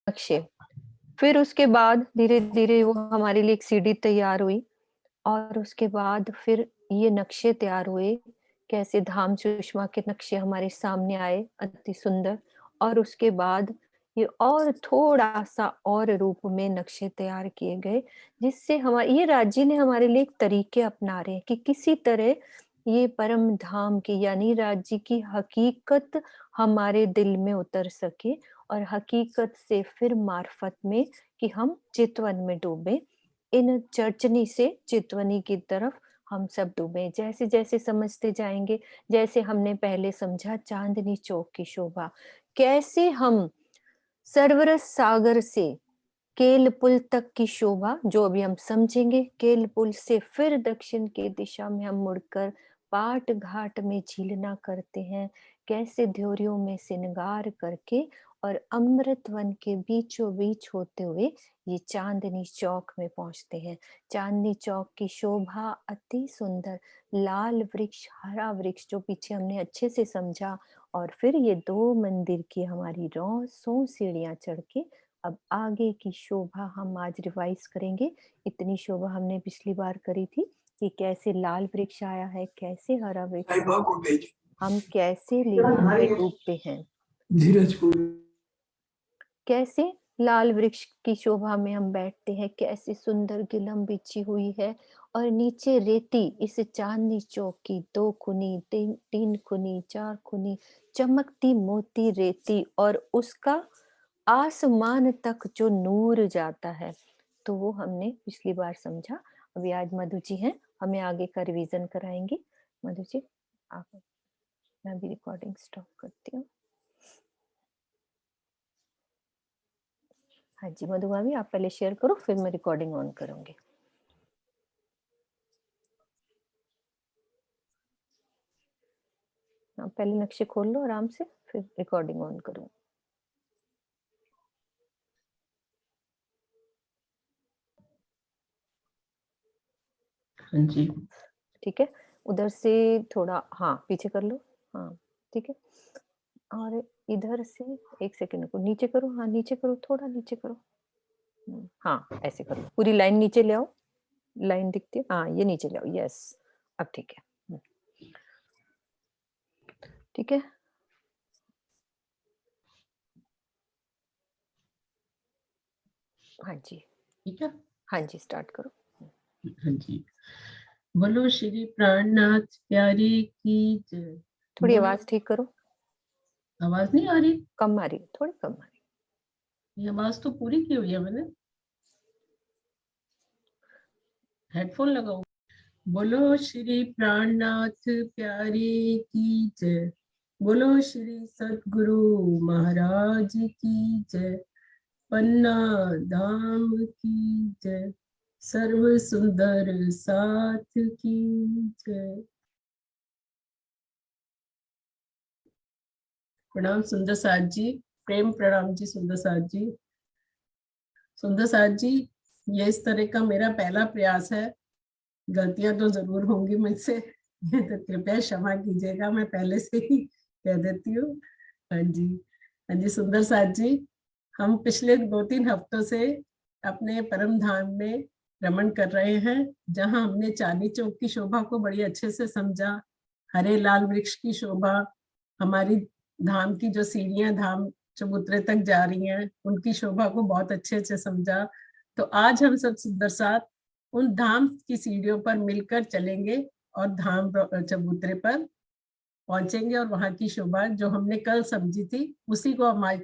नक्शे। फिर उसके बाद धीरे-धीरे वो हमारे लिए एक सीढ़ी तैयार हुई और उसके बाद फिर ये नक्शे तैयार हुए, कैसे धाम सुषमा के नक्शे हमारे सामने आए, अति सुंदर। और उसके बाद ये और थोड़ा-सा और रूप में नक्शे तैयार किए गए, जिससे ये राज्य ने हमारे लिए एक तरीके अपना रहे हैं कि किसी तरह ये परम धाम की यानी राज्य की हकीकत हमारे दिल में उतर सके और हकीकत से फिर मार्फत में कि हम चितवन में डूबे। इन चरचनी से चितवनी की तरफ हम सब डूबे। जैसे-जैसे समझते जाएँगे, जैसे हमने पहले समझा चांदनी चौक की शोभा, कैसे हम सरवरस सागर से केल पुल तक की शोभा जो अभी हम समझेंगे, केल पुल से फिर दक्षिण की दिशा में हम मुड़कर पाट घाट में झीलना करते हैं, कैसे ध्योरियों में श्रृंगार करके और अमृत वन के बीचों बीच होते हुए ये चांदनी चौक में पहुंचते हैं। चांदनी चौक की शोभा अति सुंदर, लाल वृक्ष, हरा वृक्ष जो पीछे हमने अच्छे से समझा और फिर ये 2 मंदिर की हमारी 900 सीढ़ियां चढ़ के अब आगे की शोभा हम आज रिवाइज करेंगे। इतनी शोभा हमने पिछली बार करी थी कि कैसे लाल वृक्ष आया है, कैसे हरा वृक्ष साईं आया को है, भेज हम कैसे लीला में डूबते हैं, धीरज को। कैसे लाल वृक्ष की शोभा में हम बैठते हैं, कैसे सुंदर गिलम बिछी हुई है और नीचे रेती इस चांदनी चौक की 2 खुनी, 3 खुनी, 4 खुनी चमकती मोती रेती और उसका आसमान तक जो नूर जाता है, तो वो हमने पिछली बार समझा। अभी आज मधु जी हैं, हमें आगे का रिवीजन कराएंगी। मधु जी, आप, मैं अभी रिकॉर्डिंग स्टॉप करती हूँ। हाँ जी, मधु भाभी आप पहले शेयर करो, फिर मैं रिकॉर्डिंग ऑन करूंगी। आप पहले नक्शे खोल लो आराम से, फिर रिकॉर्डिंग ऑन करूँ। हाँ जी, ठीक है, उधर से थोड़ा हाँ पीछे कर लो। हाँ ठीक है, और इधर से एक सेकंड को नीचे करो। हाँ नीचे करो, थोड़ा नीचे करो। हाँ ऐसे करो, पूरी लाइन नीचे ले आओ। लाइन दिखती है, हाँ ये नीचे ले आओ। यस, अब ठीक है। ठीक है, हाँ जी, ठीक है। हाँ जी स्टार्ट करो। हाँ जी, बोलो श्री प्राणनाथ प्यारे की जय। थोड़ी बोलो, आवाज ठीक करो, आवाज नहीं आ रही? कम आ रही है, थोड़ी कम आ रही ये आवाज तो पूरी की हुई है मैंने, हेडफोन लगाओ। बोलो श्री प्राणनाथ प्यारे की जय। बोलो श्री सद्गुरु महाराज की जय। पन्ना धाम की जय। सर्व सुंदर साथ की जय। प्रणाम सुंदर साथ जी, प्रेम प्रणाम जी सुंदर साथ जी। सुंदर साथ जी, ये इस तरह का मेरा पहला प्रयास है, गलतियां तो जरूर होंगी मुझसे तो कृपया क्षमा कीजिएगा, मैं पहले से ही कह देती हूँ। हाँ जी, हाँ जी सुंदर साथ जी, हम पिछले 2-3 हफ्तों से अपने परम धाम में रमण कर रहे हैं, जहां हमने चांदनी चौक की शोभा को बड़ी अच्छे से समझा, हरे लाल वृक्ष की शोभा, हमारी धाम की जो सीढ़ियां धाम चबूतरे तक जा रही हैं उनकी शोभा को बहुत अच्छे से समझा। तो आज हम सब सुंदर साथ उन धाम की सीढ़ियों पर मिलकर चलेंगे और धाम चबूतरे पर पहुंचेंगे और वहां की शोभा जो हमने कल समझी थी उसी को हम आज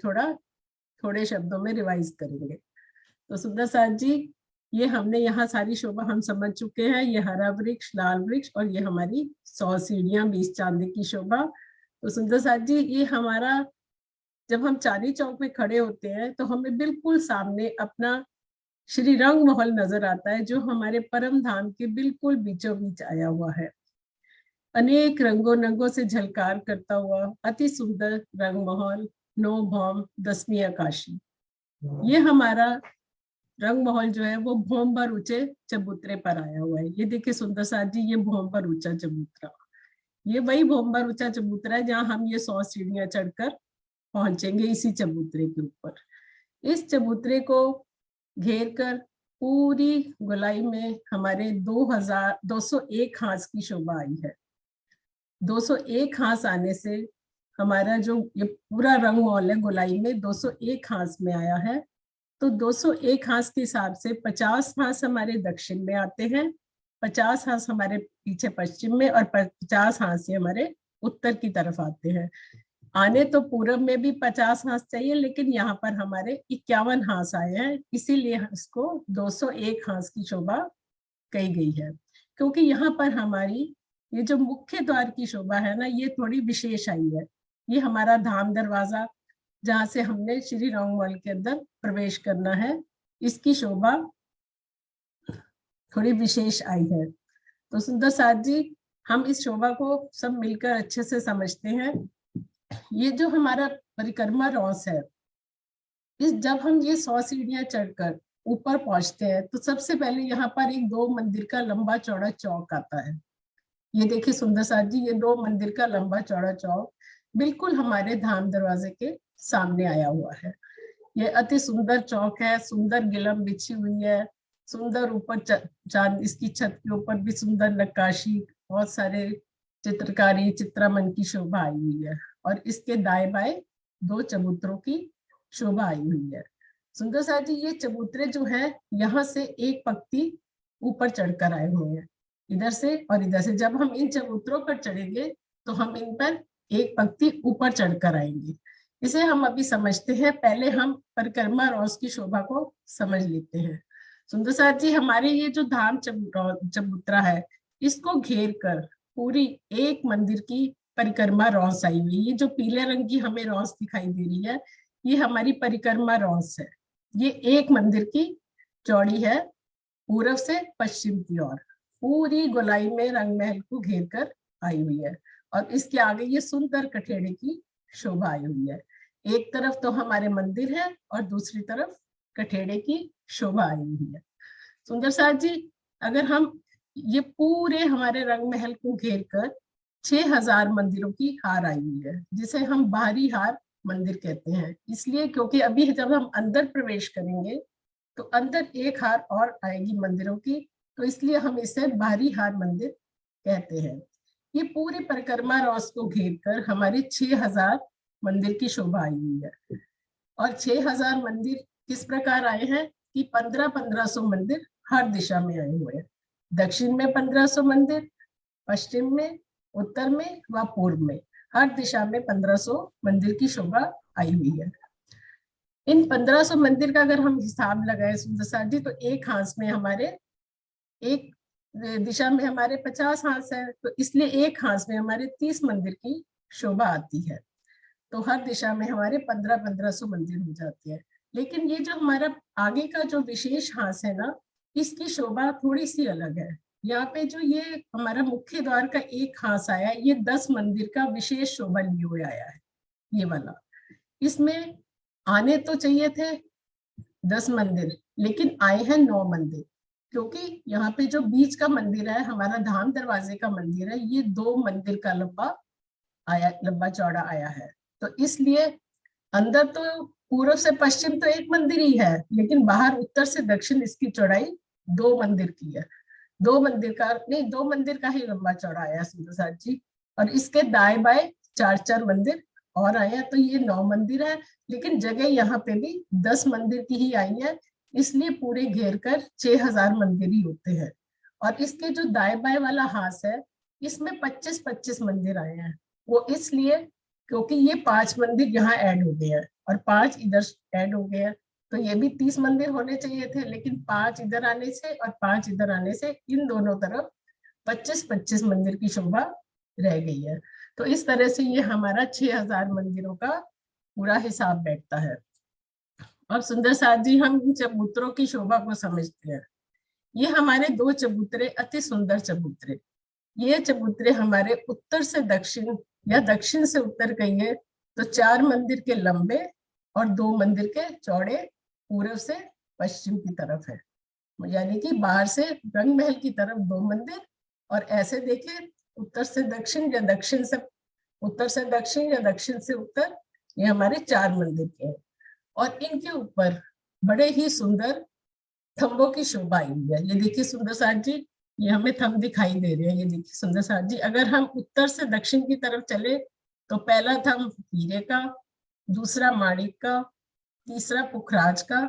थोड़े शब्दों में रिवाइज करेंगे। तो सुंदर साथ जी, ये हमने यहाँ सारी शोभा हम समझ चुके हैं, ये हरा वृक्ष, लाल वृक्ष और ये हमारी 100 सीढ़ियां 20 चांदी की शोभा। तो सुंदर साथ जी, ये हमारा जब हम चांदनी चौक में खड़े होते हैं तो हमें बिल्कुल सामने अपना श्री रंग महल नजर आता है, जो हमारे परम धाम के बिल्कुल बीचों बीच आया हुआ है, अनेक रंगों रंगों से झलकार करता हुआ अति सुंदर रंग महल, 9 भौम 10वीं आकाशी। ये हमारा रंग महल जो है वो भौम भर ऊंचे चबूतरे पर आया हुआ है। ये देखिए सुंदर साथ जी, ये भौम भर ऊंचा चबूतरा, ये वही भौम भर ऊंचा चबूतरा है जहाँ हम ये 100 सीढ़ियां चढ़कर पहुंचेंगे इसी चबूतरे के ऊपर। इस चबूतरे को घेर कर पूरी गोलाई में हमारे 201 हाथ की शोभा आई है। 201 हाथ आने से हमारा जो ये पूरा रंग मॉल है गोलाई में 201 हाथ में आया है। तो 201 हाथ के हिसाब से 50 हाथ हमारे दक्षिण में आते हैं, 50 हाथ हमारे पीछे पश्चिम में और 50 हाथ से हमारे उत्तर की तरफ आते हैं। आने तो पूरब में भी 50 हाथ चाहिए, लेकिन यहाँ पर हमारे 51 हाथ आए हैं, इसीलिए इसको 201 हाथ की शोभा कही गई है। क्योंकि यहाँ पर हमारी ये जो मुख्य द्वार की शोभा है ना, ये थोड़ी विशेष आई है। ये हमारा धाम दरवाजा जहाँ से हमने श्री रंगमहल के अंदर प्रवेश करना है, इसकी शोभा थोड़ी विशेष आई है। तो सुंदर साथ जी, हम इस शोभा को सब मिलकर अच्छे से समझते हैं। ये जो हमारा परिक्रमा रॉस है, इस जब हम ये 100 सीढ़ियां चढ़कर ऊपर पहुंचते हैं तो सबसे पहले यहाँ पर एक 2 मंदिर का लंबा चौड़ा चौक आता है। ये देखिए सुंदर साथ जी, ये 2 मंदिर का लंबा चौड़ा चौक बिल्कुल हमारे धाम दरवाजे के सामने आया हुआ है। ये अति सुंदर चौक है, सुंदर गिलम बिछी हुई है, सुंदर ऊपर चांद, इसकी छत के ऊपर भी सुंदर नक्काशी, बहुत सारे चित्रकारी चित्रमन की शोभा आई हुई है। और इसके दाएं बाएं 2 चबूतरों की शोभा आई हुई है। सुंदर साथ जी, ये चबूतरे जो है यहाँ से एक पंक्ति ऊपर चढ़कर आए हुए हैं, इधर से और इधर से। जब हम इन चबूतरों पर चढ़ेंगे तो हम इन पर एक पंक्ति ऊपर चढ़कर आएंगे। इसे हम अभी समझते हैं, पहले हम परिक्रमा रॉस की शोभा को समझ लेते हैं। सुंदर साथ जी, हमारे ये जो धाम चबूतरा है, इसको घेर कर पूरी एक मंदिर की परिक्रमा रॉस आई हुई। ये जो पीले रंग की हमें रॉस दिखाई दे रही है, ये हमारी परिक्रमा रॉस है। ये एक मंदिर की चौड़ी है, पूरब से पश्चिम की ओर पूरी गोलाई में रंग महल को घेर कर आई हुई है। और इसके आगे ये सुंदर कठेड़े की शोभा आई हुई है। एक तरफ तो हमारे मंदिर है और दूसरी तरफ कठेड़े की शोभा आई हुई है। सुंदर साथ जी, अगर हम ये पूरे हमारे रंग महल को घेर कर 6000 मंदिरों की हार आई हुई है, जिसे हम बाहरी हार मंदिर कहते हैं। इसलिए क्योंकि अभी जब हम अंदर प्रवेश करेंगे तो अंदर एक हार और आएगी मंदिरों की, तो इसलिए हम इसे बाहरी हार मंदिर कहते हैं। ये पूरी परिक्रमा रॉस को घेर कर हमारे 6000 मंदिर की शोभा आई हुई है। और 6000 मंदिर किस प्रकार आए हैं कि 1500 मंदिर हर दिशा में आए हुए हैं। दक्षिण में 1500 मंदिर, पश्चिम में, उत्तर में व पूर्व में, हर दिशा में 1500 मंदिर की शोभा आई हुई है। इन 1500 मंदिर का अगर हम हिसाब लगाए सुंदर साथ जी, तो एक हाथ में हमारे, एक दिशा में हमारे 50 हाथ है, तो इसलिए एक हाथ में हमारे 30 मंदिर की शोभा आती है। तो हर दिशा में हमारे 1500 मंदिर हो जाते हैं। लेकिन ये जो हमारा आगे का जो विशेष हाथ है ना, इसकी शोभा थोड़ी सी अलग है। यहाँ पे जो ये हमारा मुख्य द्वार का एक हाथ आया, ये 10 मंदिर का विशेष शोभा लिए हुए आया है, ये वाला। इसमें आने तो चाहिए थे 10 मंदिर, लेकिन आए हैं 9 मंदिर। क्योंकि यहाँ पे जो बीच का मंदिर है, हमारा धाम दरवाजे का मंदिर है, ये 2 मंदिर का लंबा चौड़ा आया है। तो इसलिए अंदर तो पूर्व से पश्चिम तो एक मंदिर ही है, लेकिन बाहर उत्तर से दक्षिण इसकी चौड़ाई 2 मंदिर की है। 2 मंदिर का नहीं, 2 मंदिर का ही लंबा चौड़ा आया सुंदर साथ जी। और इसके दाएं बाएं 4 मंदिर और आए हैं, तो ये 9 मंदिर है। लेकिन जगह यहाँ पे भी 10 मंदिर की ही आई है, इसलिए पूरे घेर कर 6000 मंदिर ही होते हैं। और इसके जो दाएं बाएं वाला हाथ है, इसमें 25-25 मंदिर आए हैं। वो इसलिए क्योंकि ये 5 मंदिर यहाँ ऐड हो गए हैं और 5 इधर ऐड हो गए हैं, तो ये भी 30 मंदिर होने चाहिए थे, लेकिन 5 इधर आने से और 5 इधर आने से इन दोनों तरफ 25-25 मंदिर की शोभा रह गई है। तो इस तरह से ये हमारा 6000 मंदिरों का पूरा हिसाब बैठता है। अब सुंदर साथ जी, हम इन चबूतरों की शोभा को समझते हैं। ये हमारे 2 चबूतरे अति सुंदर चबूतरे, ये चबूतरे हमारे उत्तर से दक्षिण या दक्षिण से उत्तर कहिए तो 4 मंदिर के लंबे और 2 मंदिर के चौड़े पूर्व से पश्चिम की तरफ है। यानी कि बाहर से रंग महल की तरफ 2 मंदिर, और ऐसे देखें उत्तर से दक्षिण या दक्षिण से उत्तर से दक्षिण या दक्षिण से उत्तर, ये हमारे 4 मंदिर के हैं। और इनके ऊपर बड़े ही सुंदर थंबों की शोभा आई हुई है। ये देखिए सुंदर साथ जी, ये हमें थंब दिखाई दे रहे हैं। ये देखिए सुंदर साथ जी, अगर हम उत्तर से दक्षिण की तरफ चले तो पहला थंब हीरे का, दूसरा माणिक का, तीसरा पुखराज का,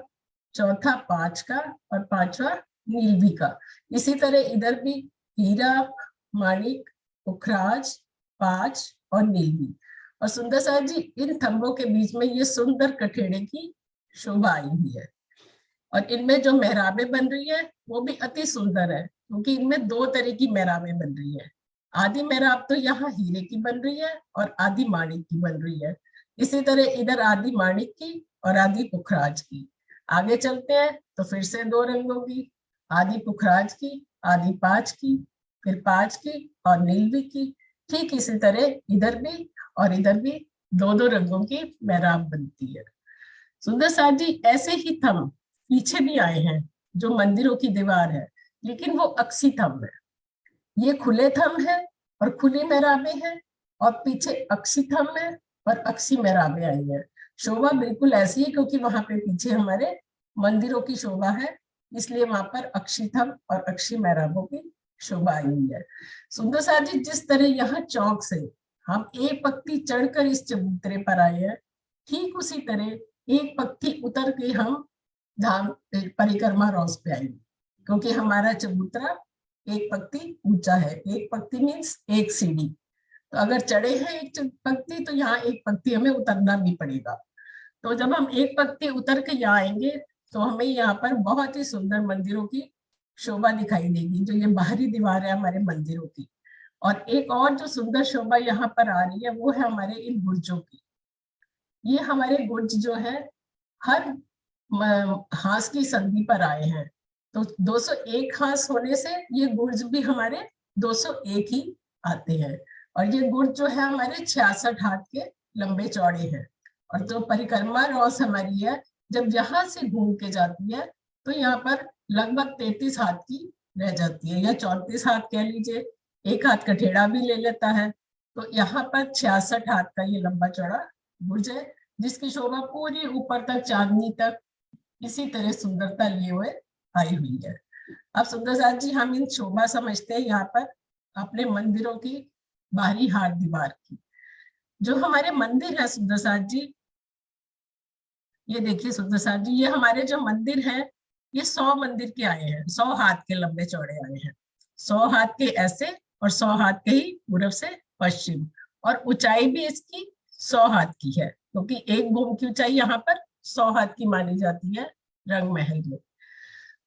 चौथा पांच का और पांचवा नीलवी का। इसी तरह इधर भी हीरा, माणिक, पुखराज, पांच और नीलवी। और सुंदर साथ जी, इन थंबों के बीच में ये सुंदर कठेड़े की शोभा आई हुई है। और इनमें जो मेहराबें बन रही है वो भी अति सुंदर है, क्योंकि इनमें दो तरह की मेहराबें बन रही है। आधी मेहराब तो यहाँ हीरे की बन रही है और आधी माणिक की बन रही है। इसी तरह इधर आधी माणिक की और आधी पुखराज की। आगे चलते हैं तो फिर से दो रंगों की, आधी पुखराज की, आधी पांच की, फिर पांच की और नीलवी की। ठीक इसी तरह इधर भी और इधर भी दो दो रंगों की मेहराब बनती है। सुंदर साथ जी, ऐसे ही थंब पीछे भी आए हैं जो मंदिरों की दीवार है, लेकिन वो अक्सी थंब है। ये खुले थंब है और खुली मेहराबें हैं, और पीछे अक्सी थंब है और अक्सी मेहराबें आई है। शोभा बिल्कुल ऐसी है, क्योंकि वहां पे पीछे हमारे मंदिरों की शोभा है, इसलिए वहां पर अक्षी थंब और अक्षी मेहराबों की शोभा आई हुई है। सुंदर साथ जी, जिस तरह यहाँ चौक से हम एक पत्ती चढ़कर इस चबूतरे पर आए हैं, ठीक उसी तरह एक पत्ती उतर के हम धाम परिक्रमा रॉस पे आई, क्योंकि हमारा चबूतरा एक पत्ती ऊंचा है। एक पत्ती मीन्स एक सीढ़ी, तो अगर चढ़े हैं एक पत्ती तो यहाँ एक पत्ती हमें उतरना भी पड़ेगा। तो जब हम एक पत्ती उतर के यहाँ आएंगे तो हमें यहाँ पर बहुत ही सुंदर मंदिरों की शोभा दिखाई देगी, जो ये बाहरी दीवार है हमारे मंदिरों की। और एक और जो सुंदर शोभा यहाँ पर आ रही है वो है हमारे इन बुर्जों की। ये हमारे बुर्ज जो है हर हांस की संधि पर आए हैं, तो 201 हांस होने से ये गुर्ज भी हमारे 201 ही आते हैं। और ये गुर्ज जो है हमारे 66 हाथ के लंबे चौड़े हैं। और जो परिक्रमा रॉस हमारी है, जब यहाँ से घूम के जाती है तो यहाँ पर लगभग 33 हाथ की रह जाती है, या 34 हाथ कह लीजिए, एक हाथ कठेड़ा भी ले लेता है। तो यहाँ पर 66 हाथ का ये लंबा चौड़ा गुर्ज है, जिसकी शोभा पूरी ऊपर तक चांदनी तक इसी तरह सुंदरता लिए हुए आई हुई है। अब सुंदर साथ जी, हम इन शोभा समझते हैं यहाँ पर अपने मंदिरों की बाहरी हाट दीवार की। जो हमारे मंदिर है सुंदर साथ जी, ये देखिए सुंदर साथ जी, ये हमारे जो मंदिर है ये 100 मंदिर के आए हैं, 100 हाथ के लंबे चौड़े आए हैं। 100 हाथ के ऐसे और 100 हाथ के ही पूर्व से पश्चिम, और ऊंचाई भी इसकी 100 हाथ की है, क्योंकि एक भूम की ऊंचाई यहाँ पर 100 हाथ की मानी जाती है रंग महल में।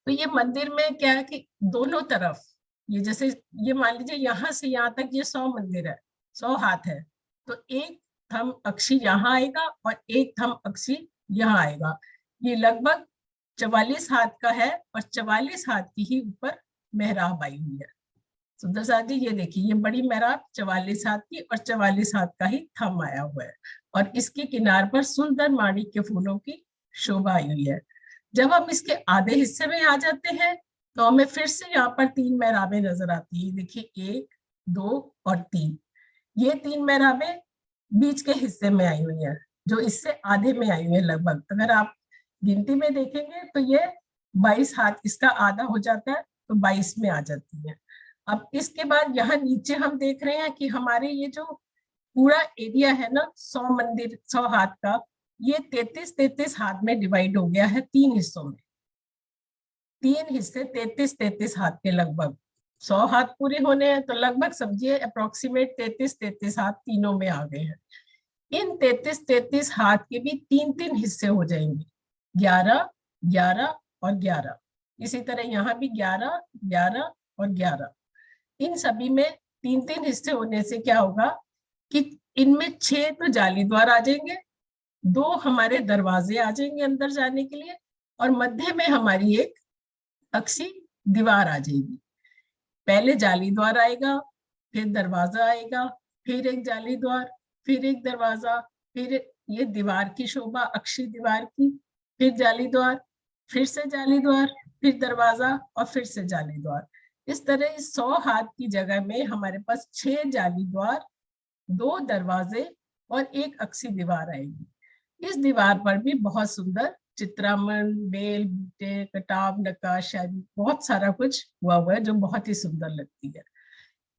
तो ये मंदिर में क्या है कि दोनों तरफ, ये जैसे ये मान लीजिए यहाँ से यहाँ तक ये 100 मंदिर है, 100 हाथ है, तो एक थंब अक्षी यहाँ आएगा और एक थंब अक्षी यहाँ आएगा। ये लगभग 44 हाथ का है और 44 हाथ की ही ऊपर मेहराब आई हुई है। सुंदर साथ जी, ये देखिए ये बड़ी मेहराब 44 हाथ की और 44 हाथ का ही थंब आया हुआ है, और इसके किनार पर सुंदर माणिक के फूलों की शोभा आई हुई है। जब हम इसके आधे हिस्से में आ जाते हैं तो हमें फिर से यहाँ पर 3 मेहराबें नजर आती है। देखिए 1, 2 और 3, ये 3 मेहराबें बीच के हिस्से में आई हुई है, जो इससे आधे में आई हुई है। लगभग अगर आप गिनती में देखेंगे तो ये 22 हाथ, इसका आधा हो जाता है तो 22 में आ जाती है। अब इसके बाद यहाँ नीचे हम देख रहे हैं कि हमारे ये जो पूरा एरिया है ना 100 मंदिर 100 हाथ का, ये 33-33 हाथ में डिवाइड हो गया है, 3 हिस्सों में। 3 हिस्से 33-33 हाथ के लगभग, 100 हाथ पूरे होने हैं तो लगभग समझिए अप्रोक्सीमेट 33-33 हाथ तीनों में आ गए हैं। इन 33-33 हाथ के भी 3-3 हिस्से हो जाएंगे, 11, 11 और 11। इसी तरह यहाँ भी 11, 11 और 11। इन सभी में 3-3 हिस्से होने से क्या होगा कि इनमें 6 तो जाली द्वार आ जाएंगे, 2 हमारे दरवाजे आ जाएंगे अंदर जाने के लिए, और मध्य में हमारी एक अक्सी दीवार आ जाएगी। पहले जाली द्वार आएगा, फिर दरवाजा आएगा, फिर एक जाली द्वार, फिर एक दरवाजा, फिर ये दीवार की शोभा अक्षी दीवार की, फिर जाली द्वार, फिर से जाली द्वार, फिर दरवाजा और फिर से जाली द्वार। इस तरह 100 हाथ की जगह में हमारे पास 6 जाली द्वार, 2 दरवाजे और एक अक्सी दीवार आएगी। इस दीवार पर भी बहुत सुंदर चित्रामन, बेल, बूटे, कटाव, नक्काशी, बहुत सारा कुछ हुआ है जो बहुत ही सुंदर लगती है।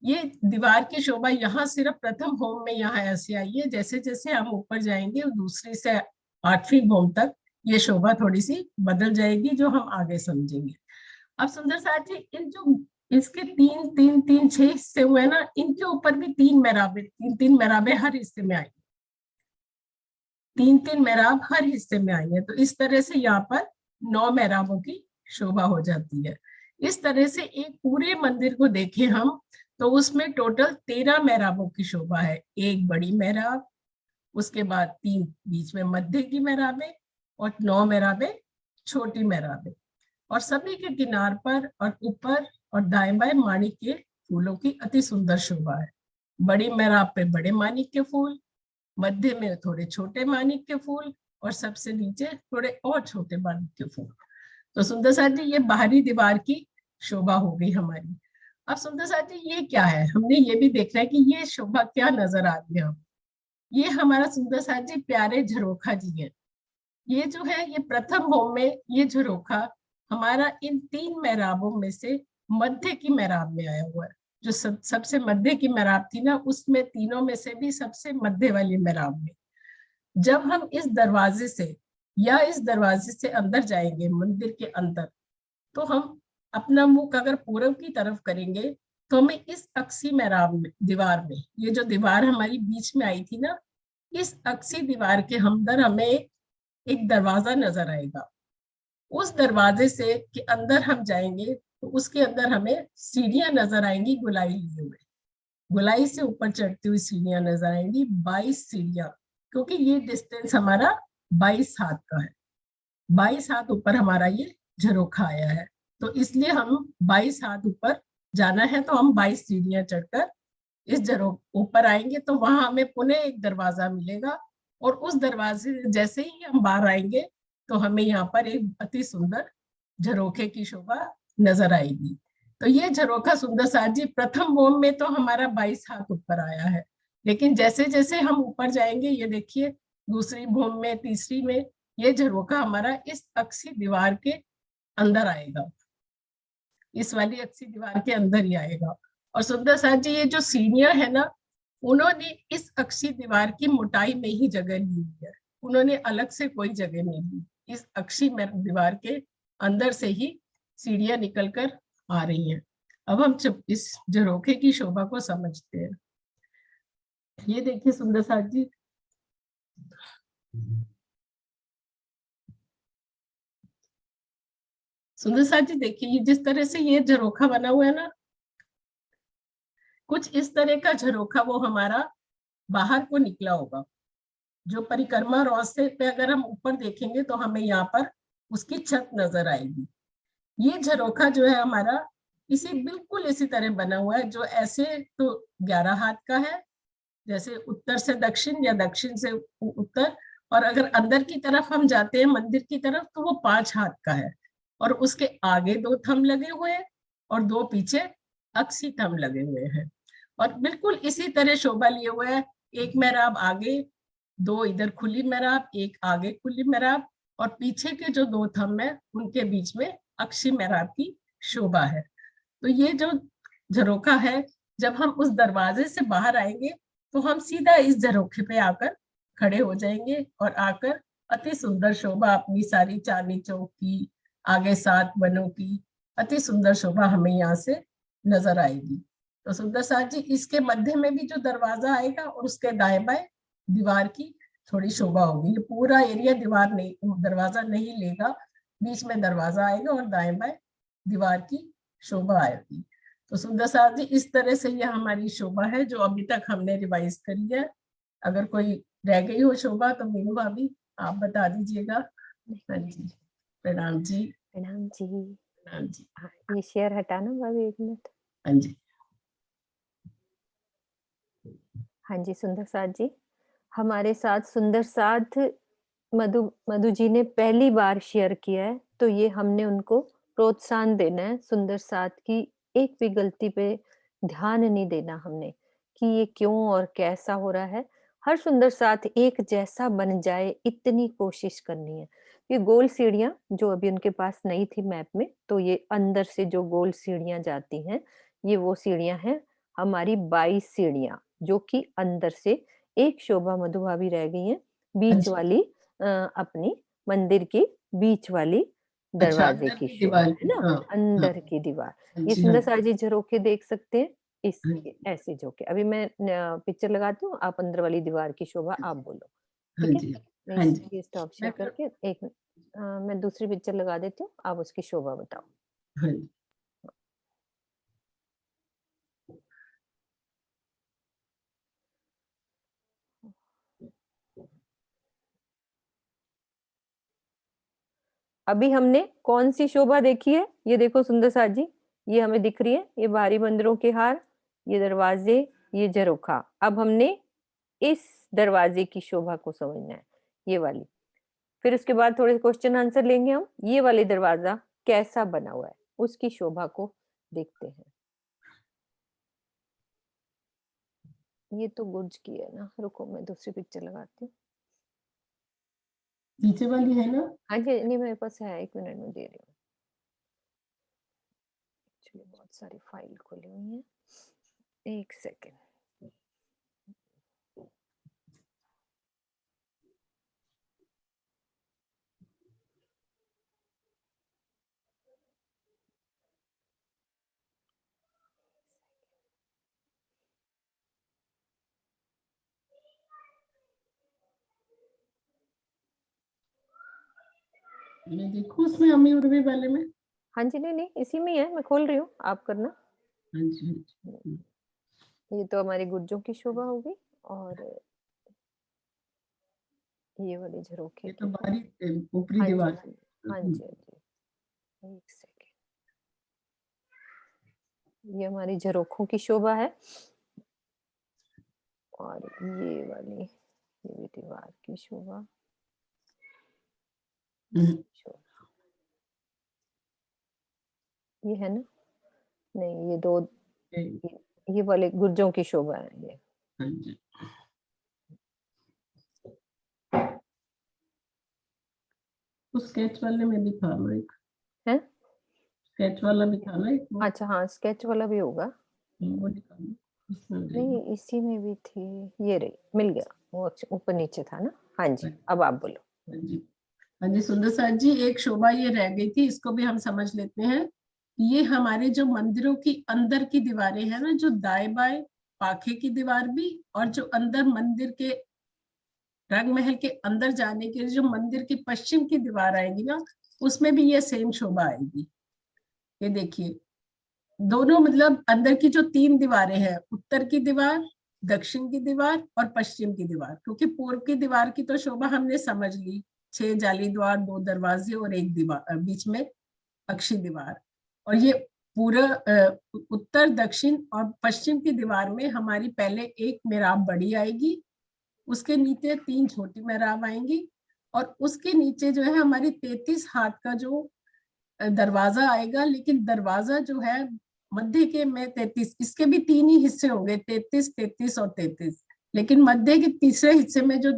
ये दीवार की शोभा यहाँ सिर्फ प्रथम होम में यहाँ ऐसे आई है, जैसे जैसे हम ऊपर जाएंगे दूसरी से 8वीं होम तक ये शोभा थोड़ी सी बदल जाएगी, जो हम आगे समझेंगे। अब सुंदर साथ जी, इन जो इसके 6 हिस्से हुए ना, इनके ऊपर भी 3 मेहराबे हर हिस्से में आई, 3 मेहराब हर हिस्से में आई है। तो इस तरह से यहाँ पर 9 मेहराबों की शोभा हो जाती है। इस तरह से एक पूरे मंदिर को देखें हम, तो उसमें टोटल 13 मेहराबों की शोभा है। एक बड़ी मेहराब, उसके बाद 3 बीच में मध्य की मेहराबें और 9 मेहराबें छोटी मेहराबें, और सभी के किनार पर और ऊपर और दाएं बाएं माणिक के फूलों की अति सुंदर शोभा है। बड़ी मेहराब पे बड़े माणिक के फूल, मध्य में थोड़े छोटे माणिक के फूल, और सबसे नीचे थोड़े और छोटे माणिक के फूल। तो सुंदर साथ जी, ये बाहरी दीवार की शोभा हो गई हमारी। अब सुंदर साथ जी, ये क्या है, हमने ये भी देखना है कि ये शोभा क्या नजर आ रही है हम। ये हमारा सुंदर साथ जी प्यारे झरोखा जी है। ये जो है, ये प्रथम होम में ये झरोखा हमारा इन 3 मेहराबों में से मध्य की मेहराब में आया हुआ है। जो सबसे मध्य की मेहराब थी ना, उसमें तीनों में से भी सबसे मध्य वाली मेहराब में। जब हम इस दरवाजे से या इस दरवाजे से अंदर जाएंगे मंदिर के अंदर, तो हम अपना मुख अगर पूरब की तरफ करेंगे, तो हमें इस अक्सी मेहराब में, दीवार में, ये जो दीवार हमारी बीच में आई थी ना, इस अक्सी दीवार के अंदर हमें एक दरवाजा नजर आएगा। उस दरवाजे से के अंदर हम जाएंगे तो उसके अंदर हमें सीढ़ियां नजर आएंगी, गुलाई लिए हुए। गुलाई से ऊपर चढ़ती हुई सीढ़ियां नजर आएंगी, 22 सीढ़ियां, क्योंकि ये डिस्टेंस हमारा 22 हाथ का है। 22 हाथ ऊपर हमारा ये झरोखा आया है, तो इसलिए हम 22 हाथ ऊपर जाना है, तो हम 22 सीढ़ियां चढ़कर इस ऊपर आएंगे, तो वहां हमें पुनः एक दरवाजा मिलेगा, और उस दरवाजे जैसे ही हम बाहर आएंगे, तो हमें यहाँ पर एक अति सुंदर झरोखे की शोभा नजर आएगी। तो ये झरोखा सुंदर साथ जी प्रथम होम में तो हमारा 22 हाथ ऊपर आया है, लेकिन जैसे जैसे हम ऊपर जाएंगे, ये देखिए दूसरी होम में, तीसरी में, ये झरोखा हमारा इस अक्सी दीवार के अंदर आएगा, इस वाली अक्सी दीवार के अंदर ही आएगा। और सुंदर साथ जी, ये जो सीढ़ियां है ना, उन्होंने इस अक्सी दीवार की मोटाई में ही जगह ली हुई है, उन्होंने अलग से कोई जगह नहीं ली। इस अक्सी दीवार के अंदर से ही सीढ़ियां निकलकर आ रही हैं। अब हम इस झरोखे की शोभा को समझते हैं। ये देखिए सुंदर साथ जी, सुंदर साथ जी देखिए, ये जिस तरह से ये झरोखा बना हुआ है ना, कुछ इस तरह का झरोखा वो हमारा बाहर को निकला होगा। जो परिक्रमा रास्ते पे अगर हम ऊपर देखेंगे, तो हमें यहाँ पर उसकी छत नजर आएगी। ये झरोखा जो है हमारा, इसी बिल्कुल इसी तरह बना हुआ है, जो ऐसे तो 11 हाथ का है, जैसे उत्तर से दक्षिण या दक्षिण से उत्तर, और अगर अंदर की तरफ हम जाते हैं मंदिर की तरफ, तो वो 5 हाथ का है, और उसके आगे 2 थंब लगे हुए हैं और 2 पीछे अक्सी थंब लगे हुए हैं, और बिल्कुल इसी तरह शोभा लिए हुए है। एक मेहराब आगे, 2 इधर खुली मेहराब, एक आगे खुली मेहराब, और पीछे के जो 2 थंब है उनके बीच में अक्षी मेहराब की शोभा है। तो ये जो झरोखा है, जब हम उस दरवाजे से बाहर आएंगे, तो हम सीधा इस झरोखे पे आकर खड़े हो जाएंगे, और आकर अति सुंदर शोभा अपनी सारी चांदनी चौक की, आगे 7 वनों की अति सुंदर शोभा हमें यहाँ से नजर आएगी। तो सुंदर साथ जी, इसके मध्य में भी जो दरवाजा आएगा, और उसके दाएं बाएं दीवार की थोड़ी शोभा होगी। ये पूरा एरिया दीवार नहीं, दरवाजा नहीं लेगा, बीच में दरवाजा आएगा और दाएं बाएं दीवार की शोभा आएगी। तो सुंदर साथ जी, इस तरह से यह हमारी शोभा है जो अभी तक हमने रिवाइज करी है। अगर कोई रह गई हो शोभा, तो मीनू भाभी आप बता दीजिएगा। हाँ जी, प्रणाम जी। प्रणाम जी। प्रणाम जी। हाँ, ये शेयर हटाना भाभी 1 मिनट। हाँ जी। हाँ जी, सुंदर साथ जी। हमारे साथ सुंदर साथ मधु मधु जी ने पहली बार शेयर किया है, तो ये हमने उनको प्रोत्साहन देना है। सुंदर साथ की एक भी गलती पे ध्यान नहीं देना हमने, कि ये क्यों और कैसा हो रहा है। हर सुंदर साथ एक जैसा बन जाए, इतनी कोशिश करनी है। ये गोल सीढ़ियाँ जो अभी उनके पास नहीं थी मैप में, तो ये अंदर से जो गोल सीढ़ियाँ जाती हैं, ये वो सीढ़ियाँ हैं हमारी 22 सीढ़ियाँ, जो कि अंदर से एक शोभा मधु भाभी रह गई हैं, हाँ बीच जी। वाली अपनी मंदिर की बीच वाली अच्छा, दरवाजे अंदर की की शोभा, दीवार है की, ना? हाँ, हाँ, अंदर की दीवार। हाँ ये जी, हाँ, सुंदर साजी झरोखे देख सकते हैं, इस हाँ जी, ऐसे झोंके। अभी मैं पिक्चर लगाती हूँ, आप अंदर वाली दीवार की शोभा हाँ आप जी, बोलो, हाँ ठीक है? जी, मैं हाँ जी। ये स्टॉप शेयर मैं करके 1 मिनट मैं दूसरी पिक्चर लगा देती हूँ, आप उसकी शोभा बताओ। हाँ जी, अभी हमने कौन-सी शोभा देखी है? ये देखो सुंदर साथ जी, ये हमें दिख रही है, ये बाहरी मंदिरों के हार, ये दरवाजे, ये झरोखा। अब हमने इस दरवाजे की शोभा को समझना है, ये वाली। फिर उसके बाद थोड़े क्वेश्चन आंसर लेंगे हम। ये वाली दरवाजा कैसा बना हुआ है? उसकी शोभा को देखते हैं। ये तो गुर्ज की है ना, रुको मैं दूसरी पिक्चर लगाती हूँ। नीचे वाली है ना? हाँ जी, नहीं मेरे पास है, 1 मिनट में दे रही हूँ। एक्चुअली बहुत सारी फाइल खुली हुई हैं। 1 सेकंड। मैं देखूँ उसमें अम्मी उर्वी वाले में? हाँ जी, नहीं, नहीं, इसी में ही है, मैं खोल रही हूँ, आप करना। हाँ जी, हाँ जी। हुँ, ये तो हमारी गुर्जों की शोभा हो गई और ये वाले झरोखे ये की तो है। बाहरी ऊपरी हाँ जी, दीवार हाँ है। जी। हाँ जी, हाँ जी। 1 सेकंड। ये हमारी झरोखों की शोभा है और ये वाली, ये भी दीवार की शोभा। हम्म, शो ये है ना? नहीं, ये 2 ये- ये वाले गुर्जों की शोभा है ये। हाँ जी। उस स्केच वाले में दिखा लो एक, हैं? स्केच वाला दिखा लो एक वो। अच्छा हाँ, स्केच वाला भी होगा। वो निकालो, उसमें हो जाएगी। नहीं, इसी में भी थी, ये रही, मिल गया। वो ऊपर-नीचे था ना? हाँ जी, हाँ अब आप बोलो। हाँ जी, हाँ जी, सुंदर साथ जी, एक शोभा ये रह गई थी, इसको भी हम समझ लेते हैं। ये हमारे जो मंदिरों की अंदर की दीवारें हैं ना, जो दाएं बाएं पाखे की दीवार भी, और जो अंदर मंदिर के रंग महल के अंदर जाने के लिए जो मंदिर की पश्चिम की दीवार आएगी ना, उसमें भी ये सेम शोभा आएगी। ये देखिए, दोनों मतलब अंदर की जो 3 दीवारें हैं, उत्तर की दीवार, दक्षिण की दीवार और पश्चिम की दीवार, क्योंकि पूर्व की दीवार की तो शोभा हमने समझ ली, 6 जाली द्वार, 2 दरवाजे और एक दीवार बीच में अक्षी दीवार। और ये पूरा उत्तर, दक्षिण और पश्चिम की दीवार में हमारी पहले एक मेहराब बड़ी आएगी, उसके नीचे 3 छोटी मेहराब आएंगी, और उसके नीचे जो है हमारी 33 हाथ का जो दरवाजा आएगा। लेकिन दरवाजा जो है मध्य के में 33, इसके भी 3 ही हिस्से होंगे, 33, 33 और 33। लेकिन मध्य के तीसरे हिस्से में जो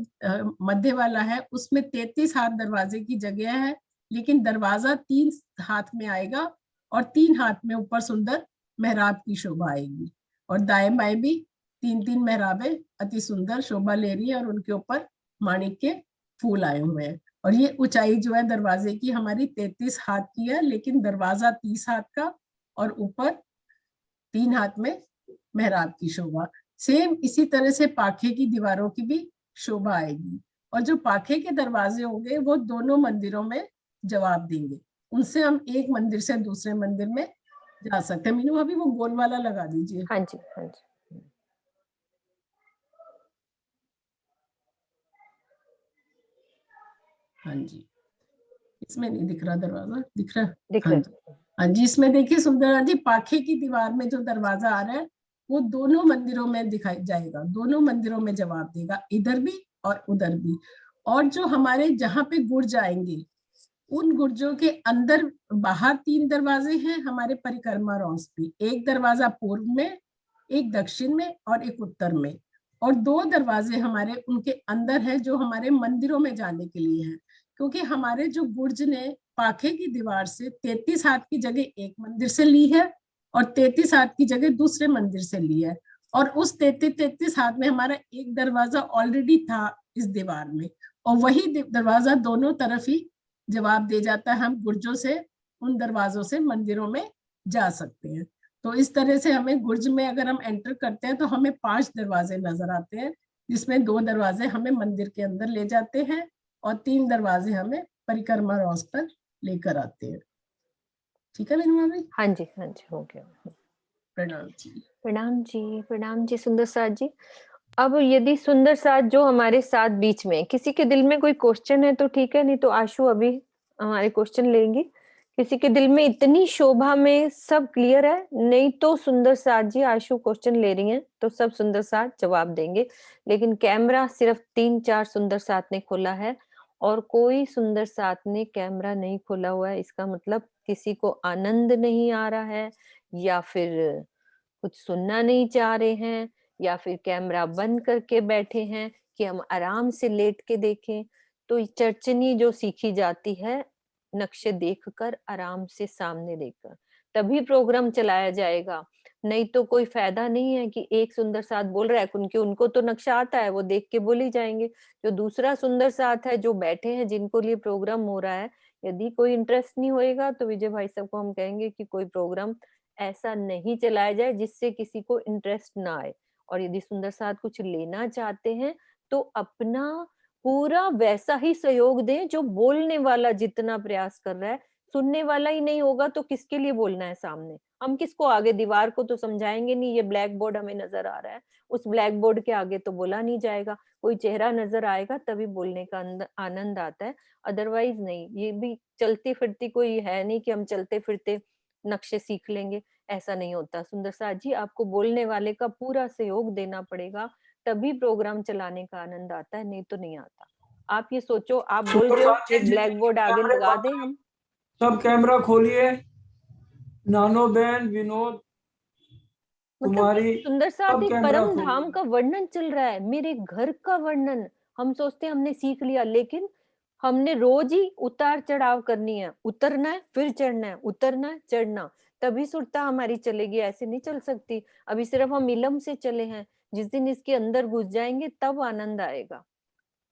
मध्य वाला है, उसमें 33 हाथ दरवाजे की जगह है, लेकिन दरवाजा 3 हाथ में आएगा, और 3 हाथ में ऊपर सुंदर मेहराब की शोभा आएगी। और दाएं बाएं भी 3-3 मेहराबें अति सुंदर शोभा ले रही है, और उनके ऊपर माणिक के फूल आए हुए हैं। और ये ऊंचाई जो है दरवाजे की हमारी 33 हाथ की है, लेकिन दरवाजा 30 हाथ का, और ऊपर 3 हाथ में मेहराब की शोभा। सेम इसी तरह से पाखे की दीवारों की भी शोभा आएगी। और जो पाखे के दरवाजे होंगे वो दोनों मंदिरों में जवाब देंगे, उनसे हम एक मंदिर से दूसरे मंदिर में जा सकते हैं। मीनू अभी वो गोल वाला लगा दीजिए। हाँ जी, हाँ जी। हाँ जी, इसमें नहीं दिख रहा दरवाजा, दिख रहा है? दिख हाँ रहा जी, है। हाँ जी, इसमें देखिए सुंदरा जी, पाखे की दीवार में जो दरवाजा आ रहा है वो दोनों मंदिरों में दिखाई जाएगा, दोनों मंदिरों में जवाब देगा, इधर भी और उधर भी। और जो हमारे जहाँ पे गुर्ज आएंगे, उन गुर्जों के अंदर बाहर 3 दरवाजे हैं हमारे परिक्रमा रॉस पे, एक दरवाजा पूर्व में, एक दक्षिण में और एक उत्तर में। और 2 दरवाजे हमारे उनके अंदर है जो हमारे मंदिरों में जाने के लिए है, क्योंकि हमारे जो गुर्ज ने पाखे की दीवार से 33 हाथ की जगह एक मंदिर से ली है और 33 हाथ की जगह दूसरे मंदिर से ली है, और उस 33 हाथ में हमारा एक दरवाजा ऑलरेडी था इस दीवार में, और वही दरवाजा दोनों तरफ ही जवाब दे जाता है, हम गुर्जों से उन दरवाजों से मंदिरों में जा सकते हैं। तो इस तरह से हमें गुर्ज में अगर हम एंटर करते हैं तो हमें 5 दरवाजे नजर आते हैं, जिसमें 2 दरवाजे हमें मंदिर के अंदर ले जाते हैं और 3 दरवाजे हमें परिक्रमा रॉस पर लेकर आते हैं। ठीक है मेरी भाभी? हाँ जी, हाँ जी, हो गया। प्रणाम जी। प्रणाम जी सुंदर साथ जी। अब यदि सुंदर साथ जो हमारे साथ बीच में किसी के दिल में कोई क्वेश्चन है तो ठीक है, नहीं तो आशु अभी हमारे क्वेश्चन लेंगी। किसी के दिल में इतनी शोभा में सब क्लियर है, नहीं तो सुंदर साथ जी आशु क्वेश्चन ले रही हैं तो सब सुंदर साथ जवाब देंगे। लेकिन कैमरा सिर्फ 3-4 सुंदर साथ ने खोला है और कोई सुंदर साथ ने कैमरा नहीं खोला हुआ है। इसका मतलब किसी को आनंद नहीं आ रहा है या फिर कुछ सुनना नहीं चाह रहे हैं या फिर कैमरा बंद करके बैठे हैं कि हम आराम से लेट के देखें। तो ये चर्चनी जो सीखी जाती है नक्शे देखकर, आराम से सामने देखकर, तभी प्रोग्राम चलाया जाएगा। नहीं तो कोई फायदा नहीं है कि एक सुंदर साथ बोल रहा है, क्योंकि उनको तो नक्शा आता है, वो देख के बोल ही जाएंगे। जो दूसरा सुंदर साथ है जो बैठे हैं, जिनको लिए प्रोग्राम हो रहा है, यदि कोई इंटरेस्ट नहीं होएगा तो विजय भाई साहब को हम कहेंगे कि कोई प्रोग्राम ऐसा नहीं चलाया जाए जिससे किसी को इंटरेस्ट ना आए। और यदि सुंदर साथ कुछ लेना चाहते हैं तो अपना पूरा वैसा ही सहयोग दें जो बोलने वाला जितना प्रयास कर रहा है। सुनने वाला ही नहीं होगा तो किसके लिए बोलना है सामने? हम किसको आगे, दीवार को तो समझाएंगे नहीं, ये ब्लैक बोर्ड हमें नजर आ रहा है, उस ब्लैक बोर्ड के आगे तो बोला नहीं जाएगा। कोई चेहरा नजर आएगा तभी बोलने का आनंद आता है, अदरवाइज नहीं। ये भी चलती फिरती कोई है नहीं कि हम चलते फिरते नक्शे सीख लेंगे, ऐसा नहीं होता। सुंदर साथ जी, आपको बोलने वाले का पूरा सहयोग देना पड़ेगा, तभी प्रोग्राम चलाने का आनंद आता है, नहीं तो नहीं आता। आप ये सोचो, आप बोल सुंदर रहे हो, साथ जी, एक ब्लैक बोर्ड आगे कैमरे लगा बंद दें करें। हम। सब कैमरा खोलिए। नानो बहन, विनोद, मतलब कुमारी, सुंदर साथ सब एक कैमरा परम धाम खोलिए। का वर्णन चल रहा है, मेरे घर का वर्णन। हम सोचते हैं हमने सीख लिया, लेकिन हमने रोज ही उतार चढ़ाव करनी है, उतरना है फिर चढ़ना है, उतरना है चढ़ना, तभी सुरता हमारी चलेगी, ऐसे नहीं चल सकती। अभी सिर्फ हम इलम से चले हैं, जिस दिन इसके अंदर घुस जाएंगे तब आनंद आएगा।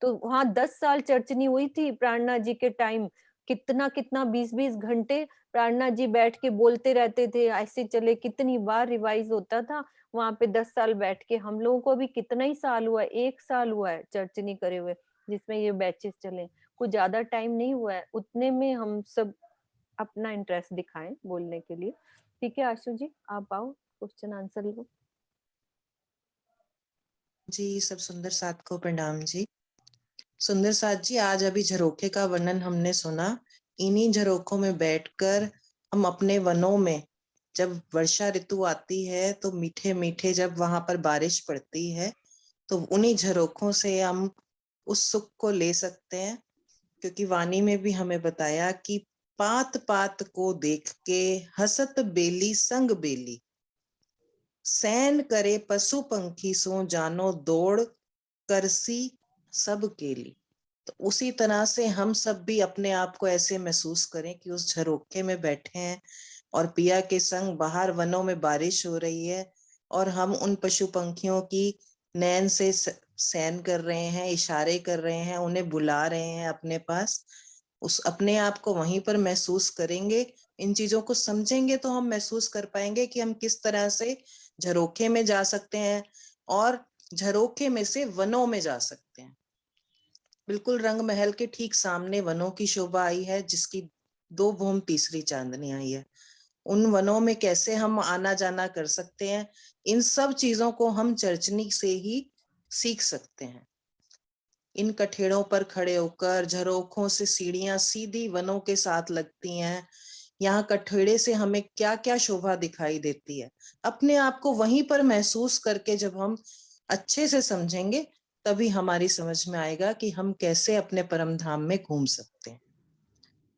तो वहाँ 10 साल चर्चनी हुई थी प्रार्थना जी के टाइम, कितना कितना 20-20 घंटे प्रार्थना जी बैठ के बोलते रहते थे, ऐसे चले, कितनी बार रिवाइज होता था वहां पे। 10 साल बैठ के, हम लोगों को अभी कितना ही साल हुआ है, 1 साल हुआ है चर्चनी करे हुए, जिसमें ये बैचेस चले, कुछ ज्यादा टाइम नहीं हुआ है। उतने में हम सब अपना इंटरेस्ट दिखाएं बोलने के लिए। ठीक है आशु जी, आप आओ, क्वेश्चन आंसर लो। जी, सब सुंदर साथ को प्रणाम जी। सुंदर साथ जी, आज अभी झरोखे का वर्णन हमने सुना। इन्हीं झरोखों में बैठकर हम अपने वनों में, जब वर्षा ऋतु आती है तो मीठे मीठे जब वहां पर बारिश पड़ती है, तो उन्हीं झरोखों से हम उस सुख को ले सकते हैं। क्योंकि वाणी में भी हमें बताया कि पात पात को देख के हसत बेली संग बेली, सैन करे पशु पंखी सो जानो दौड़ करसी सब केली। तो उसी तरह से हम सब भी अपने आप को ऐसे महसूस करें कि उस झरोखे में बैठे हैं और पिया के संग बाहर वनों में बारिश हो रही है और हम उन पशु पंखियों की नैन से सैन कर रहे हैं, इशारे कर रहे हैं, उन्हें बुला रहे हैं अपने पास। उस अपने आप को वहीं पर महसूस करेंगे, इन चीजों को समझेंगे तो हम महसूस कर पाएंगे कि हम किस तरह से झरोखे में जा सकते हैं और झरोखे में से वनों में जा सकते हैं। बिल्कुल रंग महल के ठीक सामने वनों की शोभा आई है, जिसकी 2 भूम तीसरी चांदनी आई है। उन वनों में कैसे हम आना जाना कर सकते हैं, इन सब चीजों को हम चर्चनी से ही सीख सकते हैं। इन कठेड़ों पर खड़े होकर झरोखों से सीढ़ियां सीधी वनों के साथ लगती हैं। यहाँ कठेड़े से हमें क्या क्या शोभा दिखाई देती है, अपने आप को वहीं पर महसूस करके जब हम अच्छे से समझेंगे, तभी हमारी समझ में आएगा कि हम कैसे अपने परम धाम में घूम सकते हैं।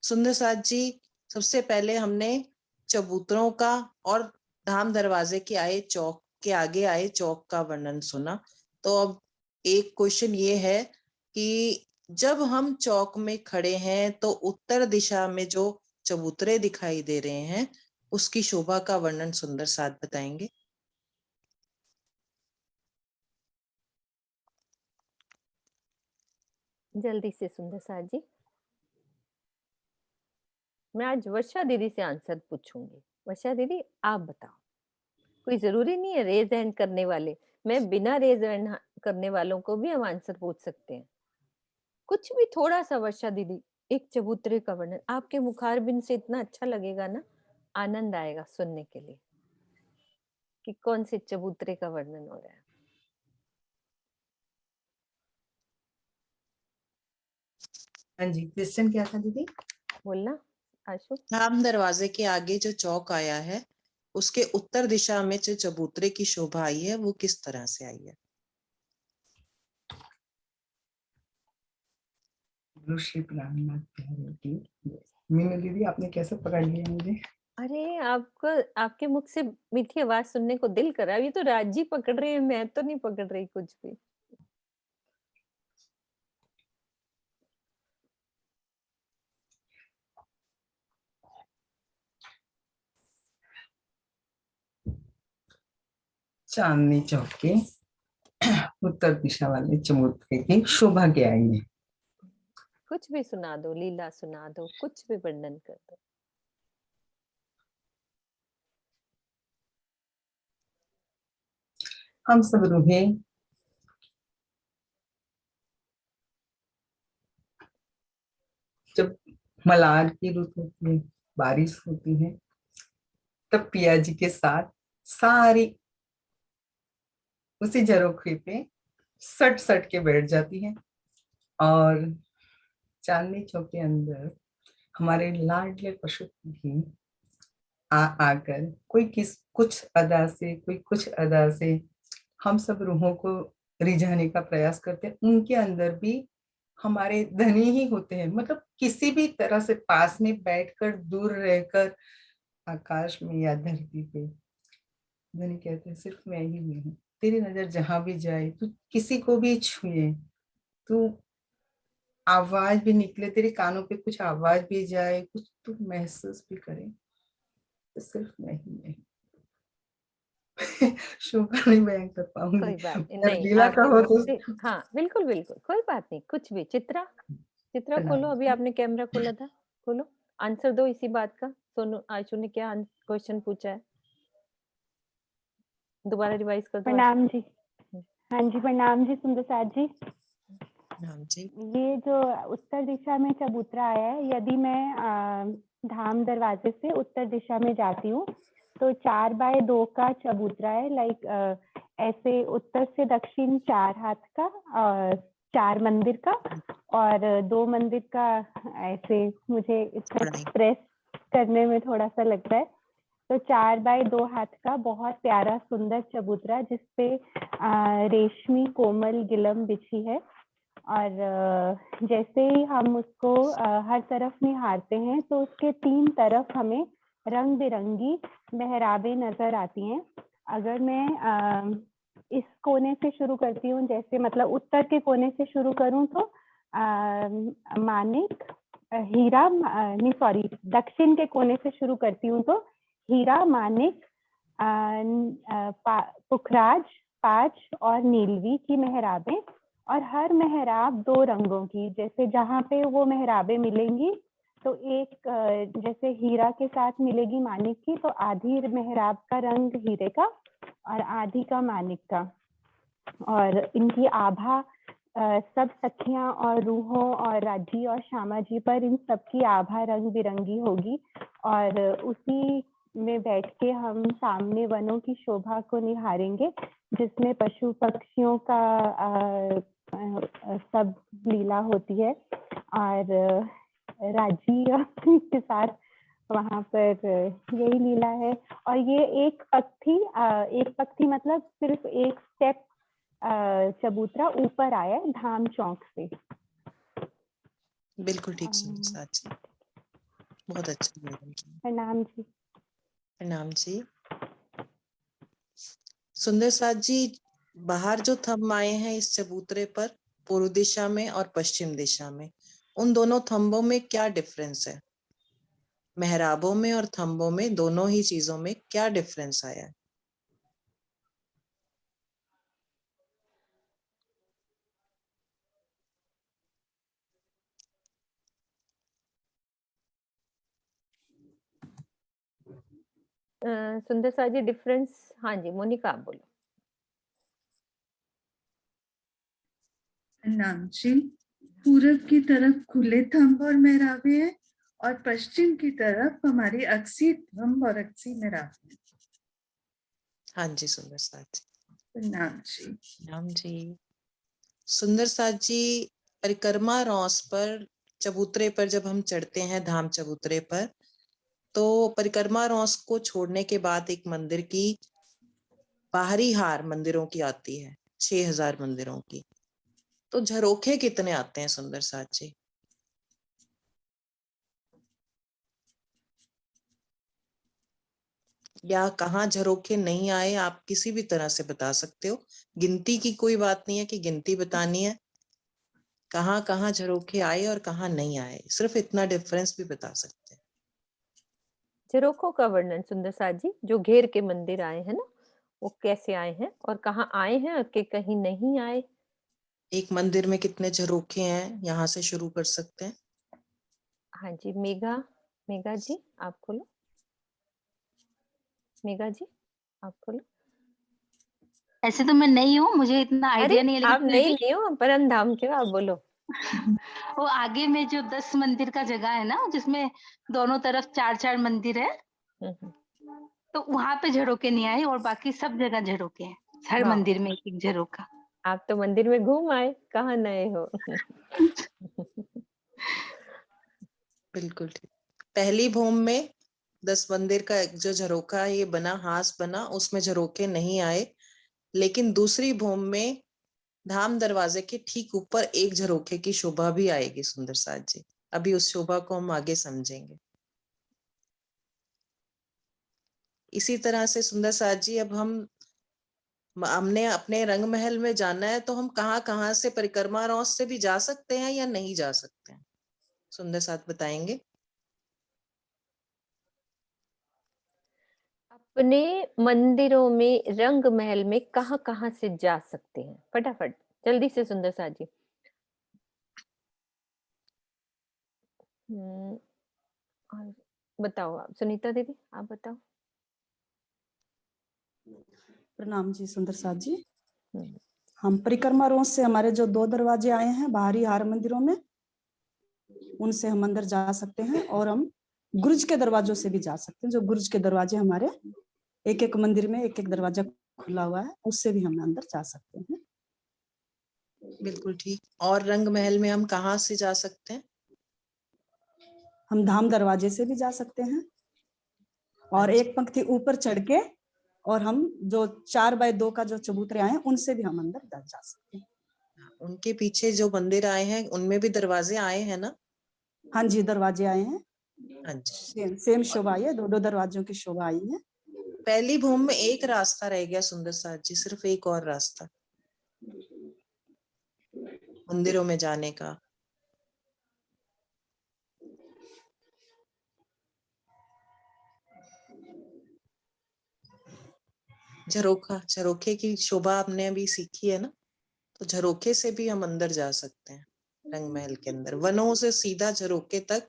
सुंदर साथ जी, सबसे पहले हमने चबूतरों का और धाम दरवाजे के आए चौक के आगे आए चौक का वर्णन सुना। तो अब एक क्वेश्चन ये है कि जब हम चौक में खड़े हैं तो उत्तर दिशा में जो चबूतरे दिखाई दे रहे हैं उसकी शोभा का वर्णन सुंदर साथ बताएंगे। जल्दी से सुंदर साथ जी। मैं आज वर्षा दीदी से आंसर पूछूंगी। वर्षा दीदी आप बताओ। कोई जरूरी नहीं है रेज हैंड करने वाले, मैं बिना रेज हैंड करने वालों को भी हम आंसर पूछ सकते हैं। कुछ भी थोड़ा सा वर्षा दीदी, एक चबूतरे का वर्णन आपके मुखारबिंद से इतना अच्छा लगेगा ना, आनंद आएगा सुनने के लिए कि कौन से चबूतरे का वर्णन हो रहा है। हाँ जी, क्वेश्चन क्या था दीदी? बोलना आशु। राम दरवाजे के आगे जो चौक आया है उसके उत्तर दिशा में जो चबूतरे की शोभा आई है वो किस तरह से आई है? ऋषि रामनाथ प्यारे की। मीनू दीदी आपने कैसे पकड़ लिया मुझे? अरे आपको, आपके मुख से मीठी आवाज सुनने को दिल करा। ये तो राजी पकड़ रहे हैं, मैं तो नहीं पकड़ रही कुछ भी। चांदनी चौक के उत्तर दिशा वाले चबूतरे की शोभा क्या आई है? कुछ भी सुना दो, लीला सुना दो, कुछ भी वर्णन कर दो। हम सब रूहें जब मलार की रुत होती है, बारिश होती है, तब पिया जी के साथ सारी उसी झरोखे पे सट सट के बैठ जाती है। और चांदनी चौक के अंदर हमारे लाडले पशु भी आकर कोई कुछ अदा से, कोई कुछ अदा से हम सब रूहों को रिझाने का प्रयास करते हैं। उनके अंदर भी हमारे धनी ही होते हैं, मतलब किसी भी तरह से पास में बैठकर दूर रहकर आकाश में या धरती पे धनी कहते हैं सिर्फ मैं ही हूँ। तेरी नजर जहां भी जाए, तू किसी को भी छुए, तू आवाज भी निकले, तेरे कानों पे कुछ आवाज भी जाए, कुछ तू महसूस भी करे, तो सिर्फ मैं ही नहीं। शोभा नहीं बयां कर पाऊंगी। कोई बात नहीं, अगर नहीं लीला आपके कहो मुख तो से, हाँ बिल्कुल बिल्कुल कोई बात नहीं, कुछ भी। चित्रा, चित्रा खोलो, अभी आपने कैमरा खोला था, खोलो, आंसर दो इसी बात का। सोनू, आशु ने क्या क्वेश्चन पूछा है, दोबारा रिवाइज कर दो आशु। प्रणाम जी। हाँ जी, प्रणाम जी सुंदर साथ जी। राम जी, ये जो उत्तर दिशा में चबूतरा आया है, यदि मैं धाम दरवाजे से उत्तर दिशा में जाती हूँ तो 4x2 का चबूतरा है। लाइक ऐसे उत्तर से दक्षिण 4 हाथ का, 4 मंदिर का और 2 मंदिर का। ऐसे मुझे इसको एक्सप्रेस करने में थोड़ा सा लगता है। तो 4x2 हाथ का बहुत प्यारा सुंदर चबूतरा, जिसपे रेशमी कोमल गिलम बिछी है। और जैसे ही हम उसको हर तरफ निहारते हैं तो उसके 3 तरफ हमें रंग बिरंगी मेहराबें नजर आती हैं। अगर मैं इस कोने से शुरू करती हूँ, जैसे मतलब उत्तर के कोने से शुरू करूँ तो मानिक, हीरा, नहीं सॉरी, दक्षिण के कोने से शुरू करती हूँ तो हीरा, मानिक, पुखराज, पांच और नीलवी की मेहराबें। और हर मेहराब 2 रंगों की, जैसे जहाँ पे वो मेहराबें मिलेंगी तो एक जैसे हीरा के साथ मिलेगी मानिक की, तो आधी मेहराब का रंग हीरे का और आधी का मानिक का। और इनकी आभा सब सखियां और रूहों और राजी और श्यामा जी पर इन सबकी आभा रंग बिरंगी होगी। और उसी में बैठ के हम सामने वनों की शोभा को निहारेंगे, जिसमें पशु पक्षियों का सब लीला होती है। और राजी के साथ वहाँ पर यही लीला है। और ये एक पक्षी मतलब सिर्फ एक स्टेप चबूतरा ऊपर आया है धाम चौक से। बिल्कुल ठीक सुंदर साथ जी, बहुत अच्छा वर्णन किया। प्रणाम जी। प्रणाम जी। सुंदर साथ जी, बाहर जो थंब आए हैं इस चबूतरे पर, पूर्व दिशा में और पश्चिम दिशा में, उन दोनों थंबों में क्या डिफरेंस है? मेहराबों में और थंबों में, दोनों ही चीजों में क्या डिफरेंस आया है? सुंदर सा जी डिफरेंस, हाँ जी मोनिका आप बोलो। नाम जी, पूरब की तरफ खुले थंब और मेहराबे हैं और पश्चिम की तरफ हमारी अक्सी थंब और अक्सी मेहराबे हैं। हाँ जी सुंदर साथ जी। नाम जी। नाम जी। सुंदर साथ जी, परिक्रमा रॉस पर, चबूतरे पर जब हम चढ़ते हैं, धाम चबूतरे पर, तो परिक्रमा रॉस को छोड़ने के बाद एक मंदिर की बाहरी हार मंदिरों की आती है, 6000 मंदिरों की। तो झरोखे कितने आते हैं सुंदर साथ जी? या कहाँ झरोखे नहीं आए, आप किसी भी तरह से बता सकते हो। गिनती की कोई बात नहीं है कि गिनती बतानी है। कहाँ कहाँ झरोखे आए और कहाँ नहीं आए, सिर्फ इतना डिफरेंस भी बता सकते हैं। झरोखों का वर्णन सुंदर साथ जी, जो घेर के मंदिर आए हैं ना, वो कैसे आए हैं और कहाँ आए हैं और के कहीं नहीं आए। एक मंदिर में कितने झरोखे हैं, यहाँ से शुरू कर सकते हैं। हाँ जी, मेघा, मेघा जी आप खोलो। मेघा जी आप खोलो। ऐसे तो मैं नहीं हूँ, मुझे इतना अरे आइडिया नहीं है, लेकिन आप फिर नहीं भी नहीं हो, परम धाम के हो, आप बोलो। वो आगे में जो 10 मंदिर का जगह है ना, जिसमें दोनों तरफ 4-4 मंदिर है, हम्म, तो वहाँ पे झरोके नहीं आए और बाकी सब जगह झरोके हैं। हर वाह, मंदिर में एक-एक झरोका। आप तो मंदिर में घूम आए, कहाँ नए हो। बिल्कुल ठीक। पहली भूम में 10 मंदिर का एक जो झरोखा ये बना, हास बना, उसमें झरोखे नहीं आए। लेकिन दूसरी भूम में धाम दरवाजे के ठीक ऊपर एक झरोखे की शोभा भी आएगी सुंदर साथ जी। अभी उस शोभा को हम आगे समझेंगे। इसी तरह से सुंदर साथ जी, अब हमने अपने रंग महल में जाना है, तो हम कहाँ कहाँ से परिक्रमा रॉस से भी जा सकते हैं या नहीं जा सकते हैं, सुंदर साथ बताएंगे। अपने मंदिरों में, रंग महल में कहाँ कहाँ से जा सकते हैं, फटाफट जल्दी से सुंदर साथ जी। और बताओ आप, सुनीता दीदी आप बताओ। प्रणाम जी सुंदर साथ जी। हम्म, हम परिक्रमा रोज से हमारे जो 2 दरवाजे आए हैं बाहरी हार मंदिरों में, उनसे हम अंदर जा सकते हैं और हम गुरुज के दरवाजों से भी जा सकते हैं। जो गुरुज के दरवाजे हमारे एक एक मंदिर में एक एक दरवाजा खुला हुआ है, उससे भी हम अंदर जा सकते हैं। बिल्कुल ठीक। और रंग महल में हम कहाँ से जा सकते हैं? हम धाम दरवाजे से भी जा सकते हैं और एक पंक्ति ऊपर चढ़ के, और हम जो 4x2 का जो चबूतरे आए हैं उनसे भी हम अंदर जा सकते हैं। उनके पीछे जो मंदिर आए हैं उनमें भी दरवाजे आए हैं ना? हाँ जी, दरवाजे आए हैं। हाँ जी। सेम शोभा आई है, 2-2 दरवाजों की शोभा आई है। पहली भूम में एक रास्ता रह गया सुंदर साथ जी, सिर्फ एक और रास्ता मंदिरों में जाने का। झरोखे की शोभा आपने अभी सीखी है ना, तो झरोखे से भी हम अंदर जा सकते हैं। रंग महल के अंदर वनों से सीधा झरोखे तक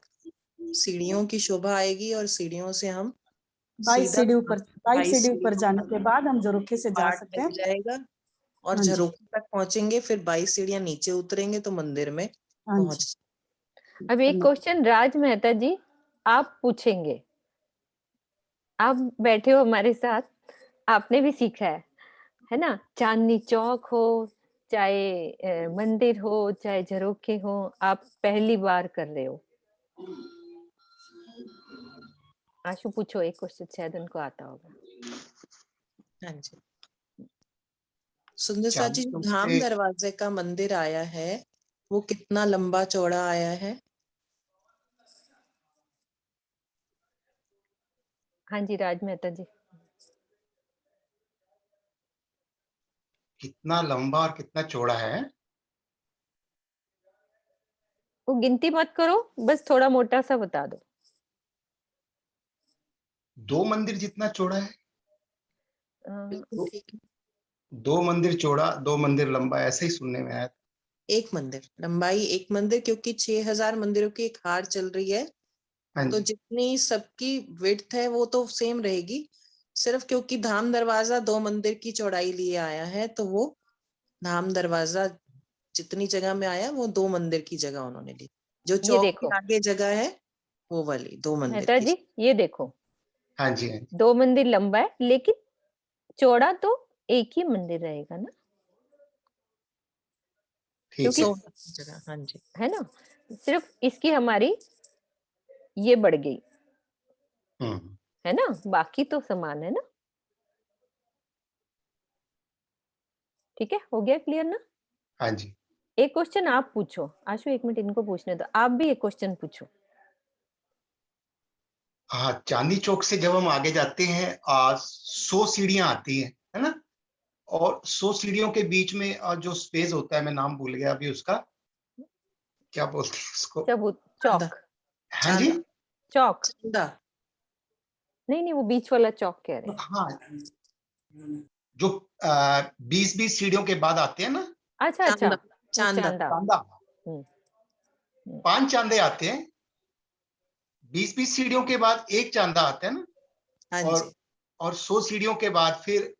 सीढ़ियों की शोभा आएगी और सीढ़ियों से हम 22 सीधा सीढ़ी ऊपर, 22 22 सीढ़ी ऊपर सीढ़ियों जाने का के बाद हम झरोखे से जा पार्ट सकते मिल हैं। जाएगा और हाँ जी, झरोखे तक पहुंचेंगे, फिर 22 सीढ़ियां नीचे उतरेंगे तो मंदिर में हाँ जी। पहुंच। अब एक क्वेश्चन राज मेहता जी आप पूछेंगे, आप बैठे हो हमारे साथ, आपने भी सीखा है ना। चांदनी चौक हो, चाहे मंदिर हो, चाहे झरोखे हो, आप पहली बार कर रहे हो। आशु पूछो एक क्वेश्चन, शायद उनको आता होगा। हाँ जी सुंदर सा जी, धाम दरवाजे का मंदिर आया है वो कितना लंबा चौड़ा आया है? हाँ जी राज मेहता जी। कितना लंबा और कितना चौड़ा है? वो गिनती मत करो, बस थोड़ा मोटा सा बता दो। 2 मंदिर जितना चौड़ा है? बिल्कुल ठीक है। 2 मंदिर चौड़ा, 2 मंदिर लंबा, ऐसे ही सुनने में आया। एक मंदिर लंबाई, एक मंदिर, क्योंकि 6000 मंदिरों की एक हार चल रही है, हाँ तो जी। जितनी सबकी विड्थ है वो तो सेम रहेगी, सिर्फ क्योंकि धाम दरवाजा 2 मंदिर की चौड़ाई लिए आया है, तो वो धाम दरवाजा जितनी जगह में आया वो 2 मंदिर की जगह उन्होंने ली। जो ये चौक के देखो आगे जगह है वो वाली 2 मंदिर मेहता की। जी, ये देखो हाँ जी, हाँ जी। 2 मंदिर लंबा है, लेकिन चौड़ा तो एक ही मंदिर रहेगा ना, ठीक क्योंकि है। 100 की जगह, हाँ जी। है ना, सिर्फ इसकी हमारी ये बढ़ गई, है ना, बाकी तो समान है ना। ठीक है, हो गया क्लियर ना? हाँ जी। एक क्वेश्चन आप पूछो आशु, 1 मिनट इनको पूछने दो, आप भी एक क्वेश्चन पूछो। हाँ, चांदनी चौक से जब हम आगे जाते हैं 100 सीढ़ियां आती हैं, है ना? और 100 सीढ़ियों के बीच में जो स्पेस होता है, मैं नाम भूल गया अभी उसका, क्या बोलते हैं उसको? चांदा, चौक, हाँ जी। चौक, चांदा। नहीं वो बीच वाला चौक कह रहे हैं। हाँ, जो 20-20 सीढ़ियों के बाद आते हैं ना। अच्छा, चांदा, वो चांदा। चांदा। चांदा। हम्म, 5 चांदे आते हैं, 20-20 सीढ़ियों के बाद एक चांदा आता है ना। हाँ और जी। 100 सीढ़ियों के बाद फिर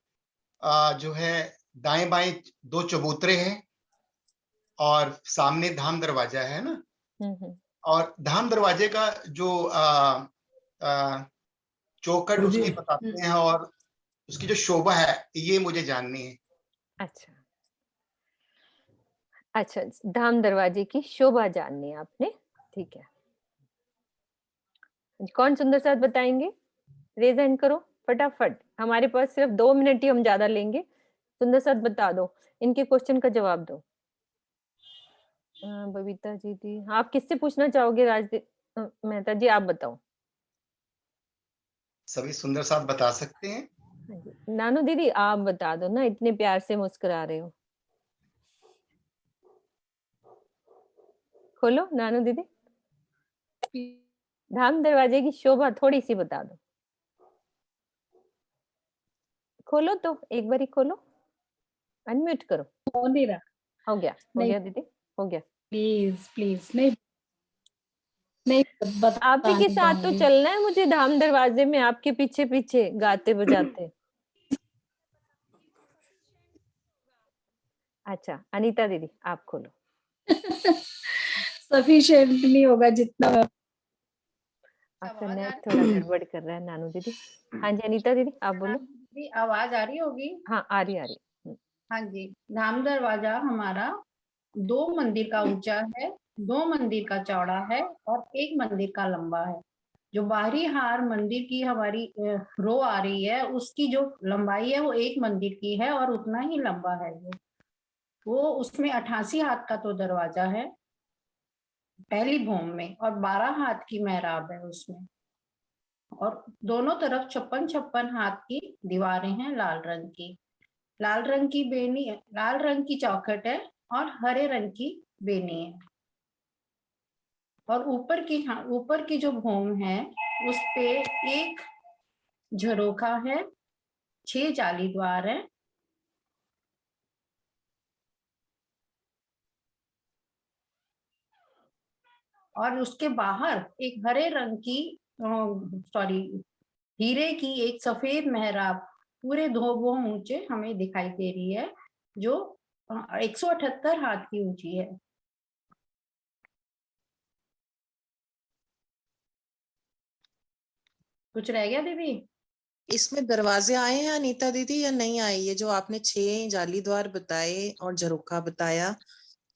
जो है दाएं बाएं 2 चबूतरे हैं और सामने धाम दरवाजा है ना। और धाम दरवाजे का जो चौखट उसकी बताते हैं और उसकी जो शोभा है, ये मुझे जाननी है। अच्छा अच्छा, धाम दरवाजे की शोभा जाननी है आपने, ठीक है। कौन सुंदर साथ बताएंगे? रेज हैंड करो फटाफट, हमारे पास सिर्फ 2 मिनट ही हम ज्यादा लेंगे। सुंदर साथ बता दो, इनके क्वेश्चन का जवाब दो। बबीता जी थी, आप किससे पूछना चाहोगे? राजदीप मेहता जी, आप बताओ। सभी सुंदर साथ बता सकते हैं। नानू दीदी आप बता दो ना, इतने प्यार से मुस्कुरा रहे हो। खोलो नानू दीदी, धाम दरवाजे की शोभा थोड़ी सी बता दो। खोलो तो, एक बारी खोलो, अनम्यूट करो। हो नहीं रहा। हो गया, हो नहीं गया दीदी, हो गया। प्लीज प्लीज, नहीं नहीं बता आप ही के नहीं साथ तो पाऊंगी। चलना है मुझे धाम दरवाजे में, आपके पीछे पीछे गाते बजाते। अच्छा अनीता दीदी आप खोलो। सफिशिएंट नहीं होगा जितना। आपका नेट थोड़ा गड़बड़ कर रहा है नानू दीदी। हाँ जी अनीता दीदी आप बोलो। आवाज आ रही होगी? हाँ आ रही, आ रही। हाँ जी, धाम दरवाजा हमारा 2 मंदिर का ऊंचा है, 2 मंदिर का चौड़ा है और 1 मंदिर का लंबा है। जो बाहरी हार मंदिर की हमारी रो आ रही है, उसकी जो लंबाई है वो 1 मंदिर की है और उतना ही लंबा है वो उसमें 88 हाथ का तो दरवाजा है पहली भूम में और 12 हाथ की मेहराब है उसमें, और दोनों तरफ 56-56 हाथ की दीवारें हैं लाल रंग की। लाल रंग की बेनी, लाल रंग की चौखट है और हरे रंग की बेनी है। और ऊपर की जो भूम है उस पे एक झरोखा है, 6 जाली द्वार है। और उसके बाहर एक हरे रंग की सॉरी हीरे की एक सफेद मेहराब पूरे 2 भूम ऊंचे हमें दिखाई दे रही है, जो 178 हाथ की ऊंची है। कुछ रह गया दीदी? इसमें दरवाजे आए हैं अनीता दीदी या नहीं आए? ये जो आपने 6 जाली द्वार बताए और झरोखा बताया,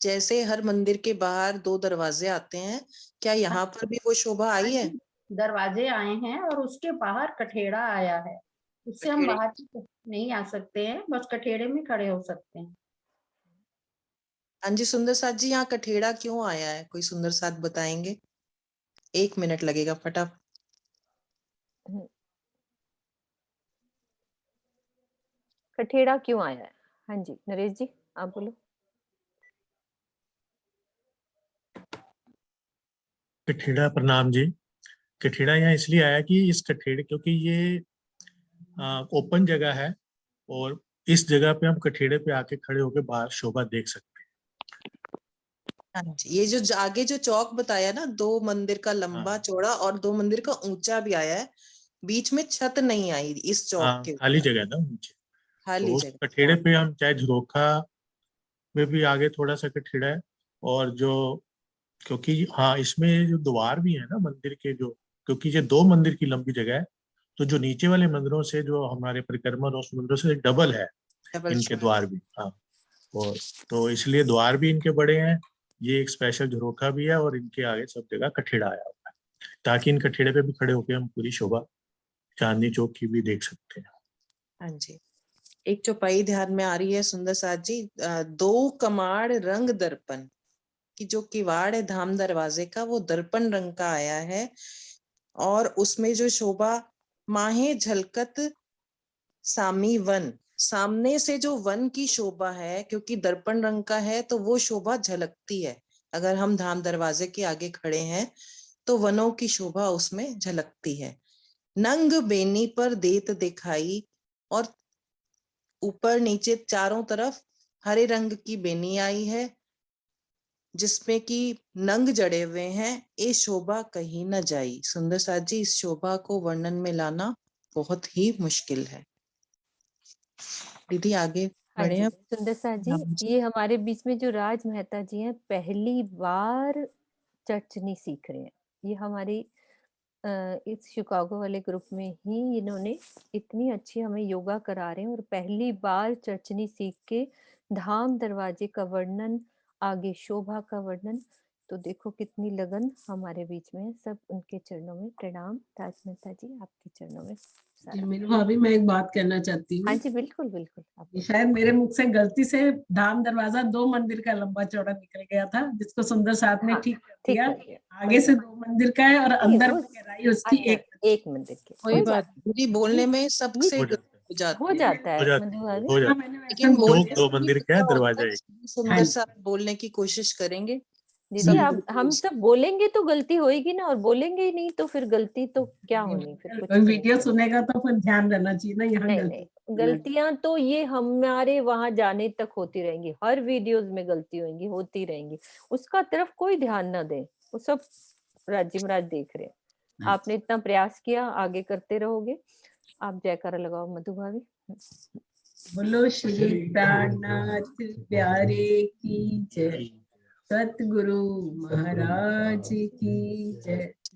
जैसे हर मंदिर के बाहर 2 दरवाजे आते हैं, क्या यहाँ पर भी वो शोभा आई है? दरवाजे आए हैं और उसके बाहर कठेड़ा आया है, उससे हम बाहर नहीं आ सकते हैं, बस कठेड़े में खड़े हो सकते हैं। हाँ जी सुंदर साथ जी, यहाँ कठेड़ा क्यों आया है? कोई सुंदर साथ बताएंगे? 1 मिनट लगेगा, फटाफट। कठेड़ा क्यों आया है? हाँ जी, नरेश जी आप बोलो। कठेड़ा प्रणाम जी। कठेड़ा यहाँ इसलिए आया कि इस कठेड़े क्योंकि ये ओपन जगह है और इस जगह पे हम कठेड़े पे आके खड़े होकर बाहर शोभा देख सकते हाँ जी, ये जो आगे जो चौक बताया ना, 2 मंदिर का लंबा चौड़ा और 2 मंदिर का ऊंचा भी आया है, बीच में छत नहीं आई इस हैं। चौक के खाली ऊपर, जगह ना नीचे, खाली तो उस जगह। कठेड़े पे हम चाहे झरोखा में भी आगे थोड़ा सा कठेड़ा है और जो क्योंकि हाँ इसमें जो द्वार भी है ना मंदिर के जो, क्योंकि ये 2 मंदिर की लंबी जगह है, तो जो नीचे वाले मंदिरों से जो हमारे परिक्रमा और उस मंदिरों से डबल है डबल इनके चौक। द्वार भी। हाँ, और तो इसलिए द्वार भी इनके बड़े हैं, ये एक स्पेशल झरोखा भी है और इनके आगे सब जगह कठेड़ा आया हुआ है, ताकि इन कठेड़े पे भी खड़े होकर हम पूरी शोभा चांदनी चौक की भी देख सकते हैं। हाँ जी, एक चौपाई ध्यान में आ रही है सुंदर साथ जी, 2 कमाड़ रंग दर्पण कि जो किवाड़ है धाम दरवाजे का वो दर्पण रंग का आया है, और उसमें जो शोभा माहे झलकत सामी वन, सामने से जो वन की शोभा है क्योंकि दर्पण रंग का है तो वो शोभा झलकती है। अगर हम धाम दरवाजे के आगे खड़े हैं तो वनों की शोभा उसमें झलकती है। नंग बेनी पर देत दिखाई, और ऊपर नीचे चारों तरफ हरे रंग की बेनी आई है जिसमें कि नंग जड़े हुए हैं, ये शोभा कहीं न जाई। सुंदर साथ जी, इस शोभा को वर्णन में लाना बहुत ही मुश्किल है। दीदी आगे हाँ बढ़े जी, अब। सुंदर सा जी, हाँ जी। ये हमारे बीच में जो राज मेहता जी हैं पहली बार चर्चनी सीख रहे हैं। ये हमारी इस शिकागो वाले ग्रुप में ही इन्होंने इतनी अच्छी हमें योगा करा रहे हैं और पहली बार चर्चनी सीख के धाम दरवाजे का वर्णन, आगे शोभा का वर्णन, तो देखो कितनी लगन हमारे बीच में है। सब उनके चरणों में प्रणाम। राज मेहता जी आपके चरणों में जी मीनू भाभी, मैं एक बात कहना चाहती हाँ हूँ। जी बिल्कुल बिल्कुल। आप शायद मेरे मुख से गलती से धाम दरवाजा 2 मंदिर का लंबा चौड़ा निकल गया था, जिसको सुंदर साथ ने हाँ, ठीक कर ठीक दिया। कर दिया, आगे से 2 मंदिर का है और नहीं, अंदर वो गहराई उसकी अंदर एक मंदिर की कोई हो बात जाता दीदी, बोलने में ये सबसे गलती हो जाती हो है, जाता हो है जाती मधु है, भाभी। हो हाँ, जाती मैंने वैसा लेकिन बोल बोलने चौक दिया। 2 से भी मंदिर का पता है, होता दरवाजा है। एक। सुंदर साथ बोलने की कोशिश करेंगे दीदी सब आप हम सब बोलेंगे तो गलती होएगी ना, और बोलेंगे ही नहीं तो फिर गलती तो क्या होनी, फिर कुछ कोई तो नहीं वीडियो होगा। सुनेगा तो फिर ध्यान रहना चाहिए ना, यहाँ नहीं गलती नहीं, गलतियां तो ये हमारे वहां जाने तक होती रहेंगी, हर वीडियोस में गलती होंगी, होती रहेंगी, उसका तरफ कोई ध्यान ना दें, वो सब राज्य महाराज देख रहे हैं। आपने इतना प्रयास किया, आगे करते रहोगे। आप जयकारा लगाओ मधु भाभी। बोलो श्री प्राणनाथ प्यारे की जय, सतगुरु महाराज की जय।